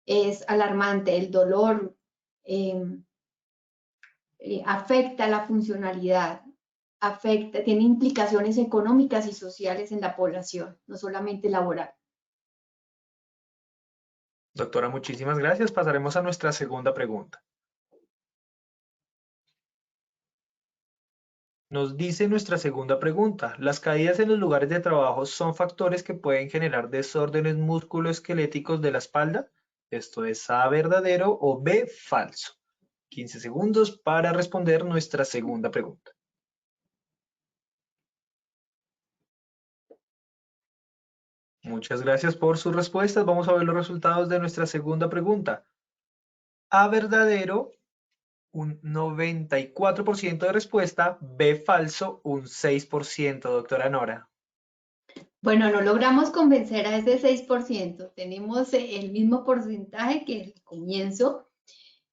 Es alarmante, el dolor afecta la funcionalidad, tiene implicaciones económicas y sociales en la población, no solamente laboral. Doctora, muchísimas gracias. Pasaremos a nuestra segunda pregunta. Nos dice nuestra segunda pregunta, ¿las caídas en los lugares de trabajo son factores que pueden generar desórdenes musculoesqueléticos de la espalda? Esto es A, verdadero o B, falso. 15 segundos para responder nuestra segunda pregunta. Muchas gracias por sus respuestas. Vamos a ver los resultados de nuestra segunda pregunta. A, verdadero, un 94% de respuesta. B, falso, un 6%, doctora Nora. Bueno, no logramos convencer a ese 6%. Tenemos el mismo porcentaje que el comienzo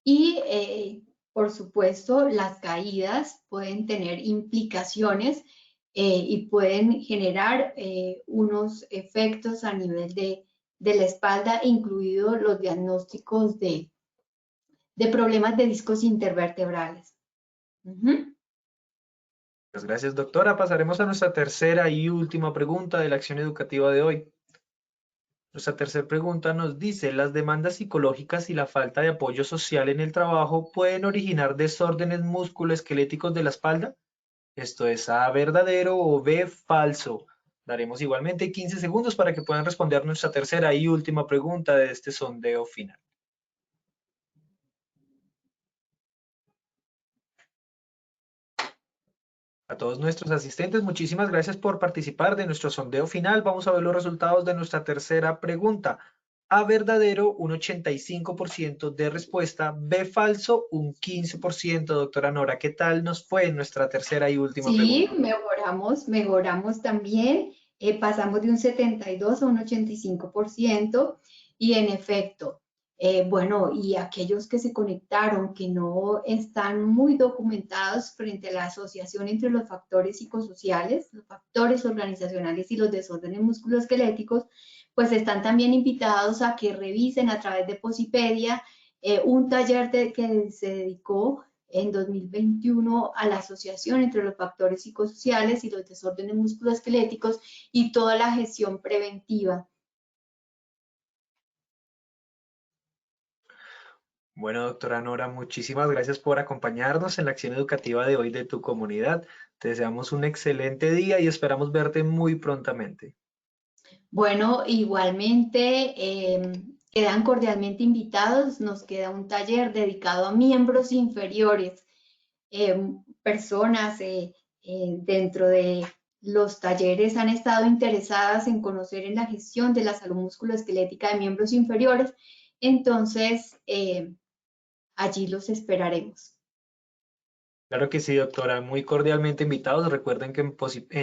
y, por supuesto, las caídas pueden tener implicaciones y pueden generar unos efectos a nivel de la espalda, incluidos los diagnósticos de problemas de discos intervertebrales. Muchas gracias, doctora. Pasaremos a nuestra tercera y última pregunta de la acción educativa de hoy. Nuestra tercera pregunta nos dice, ¿las demandas psicológicas y la falta de apoyo social en el trabajo pueden originar desórdenes musculoesqueléticos de la espalda? Esto es A, verdadero o B, falso. Daremos igualmente 15 segundos para que puedan responder nuestra tercera y última pregunta de este sondeo final. A todos nuestros asistentes, muchísimas gracias por participar de nuestro sondeo final. Vamos a ver los resultados de nuestra tercera pregunta. A, verdadero, un 85% de respuesta. B, falso, un 15%. Doctora Nora, ¿qué tal nos fue en nuestra tercera y última Sí, pregunta? mejoramos también. Pasamos de un 72 a un 85% y en efecto, bueno, y aquellos que se conectaron, que no están muy documentados frente a la asociación entre los factores psicosociales, los factores organizacionales y los desórdenes musculoesqueléticos, pues están también invitados a que revisen a través de Posipedia un taller que se dedicó en 2021 a la asociación entre los factores psicosociales y los desórdenes musculoesqueléticos y toda la gestión preventiva. Bueno, doctora Nora, muchísimas gracias por acompañarnos en la acción educativa de hoy de tu comunidad. Te deseamos un excelente día y esperamos verte muy prontamente. Bueno, igualmente quedan cordialmente invitados. Nos queda un taller dedicado a miembros inferiores, personas dentro de los talleres han estado interesadas en conocer en la gestión de la salud musculoesquelética de miembros inferiores. Entonces, allí los esperaremos. Claro que sí, doctora, muy cordialmente invitados. Recuerden que en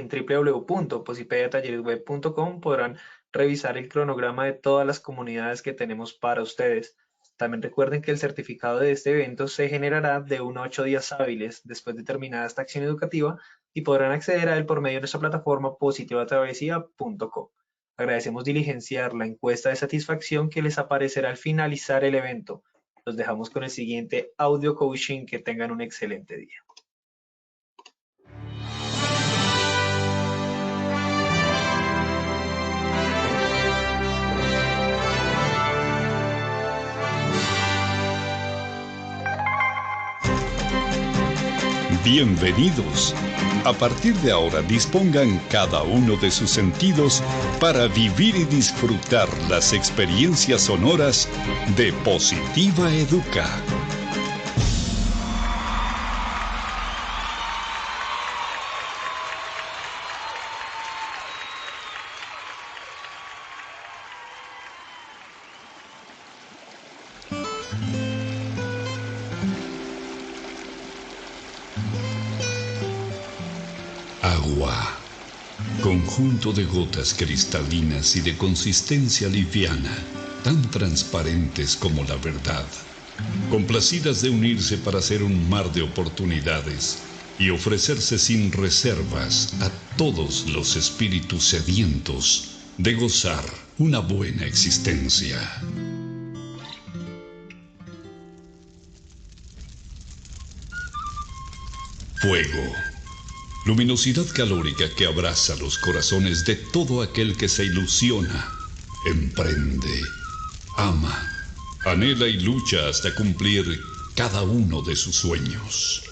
www.posipediatalleresweb.com podrán revisar el cronograma de todas las comunidades que tenemos para ustedes. También recuerden que el certificado de este evento se generará de 1 a 8 días hábiles después de terminada esta acción educativa y podrán acceder a él por medio de nuestra plataforma positivatravesía.com. Agradecemos diligenciar la encuesta de satisfacción que les aparecerá al finalizar el evento. Los dejamos con el siguiente audio coaching. Que tengan un excelente día. Bienvenidos. A partir de ahora dispongan cada uno de sus sentidos para vivir y disfrutar las experiencias sonoras de Positiva Educa. Agua. Conjunto de gotas cristalinas y de consistencia liviana, tan transparentes como la verdad, complacidas de unirse para hacer un mar de oportunidades y ofrecerse sin reservas a todos los espíritus sedientos de gozar una buena existencia. Fuego. Luminosidad calórica que abraza los corazones de todo aquel que se ilusiona, emprende, ama, anhela y lucha hasta cumplir cada uno de sus sueños.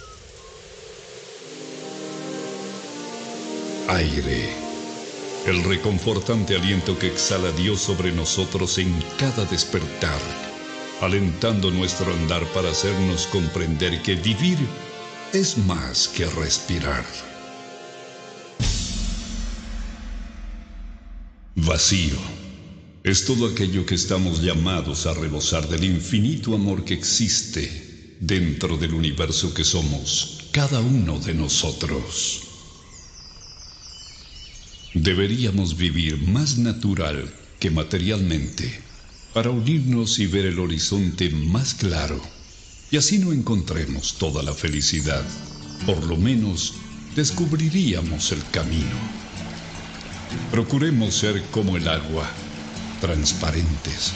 Aire. El reconfortante aliento que exhala Dios sobre nosotros en cada despertar, alentando nuestro andar para hacernos comprender que vivir es más que respirar. Vacío. Es todo aquello que estamos llamados a rebosar del infinito amor que existe dentro del universo que somos cada uno de nosotros. Deberíamos vivir más natural que materialmente para unirnos y ver el horizonte más claro, y así no encontremos toda la felicidad. Por lo menos descubriríamos el camino. Procuremos ser como el agua, transparentes,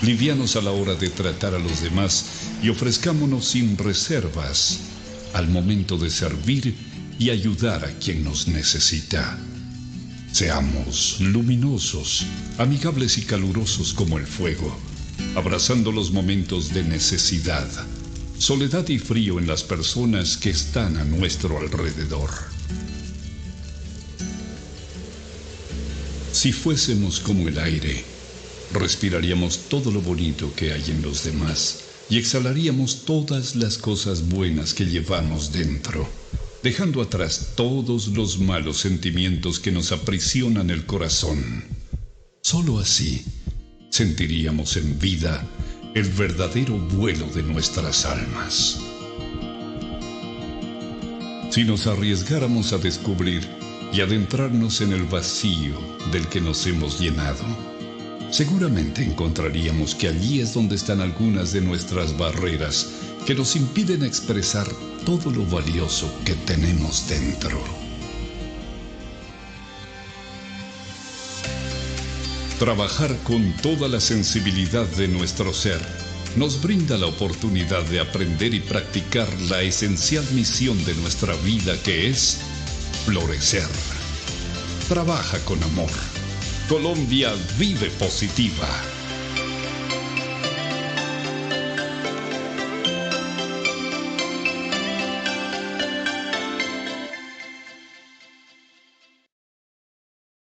livianos a la hora de tratar a los demás y ofrezcámonos sin reservas al momento de servir y ayudar a quien nos necesita. Seamos luminosos, amigables y calurosos como el fuego, abrazando los momentos de necesidad, soledad y frío en las personas que están a nuestro alrededor. Si fuésemos como el aire, respiraríamos todo lo bonito que hay en los demás y exhalaríamos todas las cosas buenas que llevamos dentro, dejando atrás todos los malos sentimientos que nos aprisionan el corazón. Solo así sentiríamos en vida el verdadero vuelo de nuestras almas. Si nos arriesgáramos a descubrir y adentrarnos en el vacío del que nos hemos llenado, seguramente encontraríamos que allí es donde están algunas de nuestras barreras que nos impiden expresar todo lo valioso que tenemos dentro. Trabajar con toda la sensibilidad de nuestro ser nos brinda la oportunidad de aprender y practicar la esencial misión de nuestra vida, que es florecer. Trabaja con amor. Colombia vive positiva.